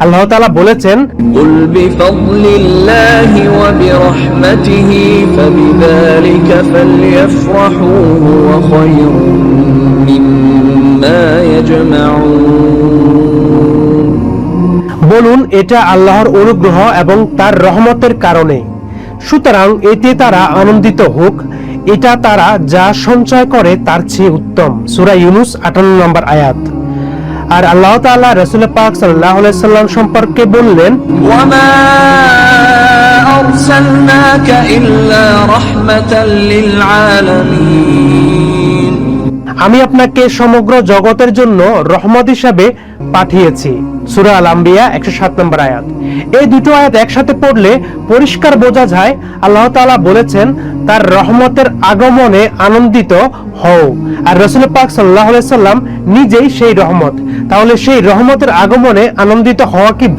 আল্লাহ তাআলা বলেছেন, কুল বিফাদলিল্লাহি ওয়া বিরহমাতিহি ফাবিযালিকা ফালইফরাহু হুয়া খায়রুম মিম্মা ইয়াজমাউন। বলুন, এটা আল্লাহর অনুগ্রহ এবং তার রহমতের কারণে, সুতরাং এতে তারা আনন্দিত হোক, এটা তারা যা সঞ্চয় করে তার চেয়ে উত্তম। সূরা ইউনূস 58 নম্বর আয়াত। আর আল্লাহ তাআলা রাসূল পাক সাল্লাল্লাহু আলাইহি সাল্লাম সম্পর্কে বললেন, ওয়া মা আরসালনাকা ইল্লা রাহমাতাল লিল আলামিন। আমি আপনাকে সমগ্র জগতের জন্য রহমত হিসাবে পাঠিয়েছি। সূরা আল-আম্বিয়া 107 নম্বর আয়াত। এই দুটো আয়াত একসাথে পড়লে পরিষ্কার বোঝা যায় আল্লাহ তাআলা বলেছেন তার রহমতের আগমনে আনন্দিত হও, আর রাসূল পাক সাল্লাল্লাহু আলাইহি সাল্লাম নিজেই সেই রহমত। তাহলে সেই রহমতের আগমনে আনন্দিত হওয়া কি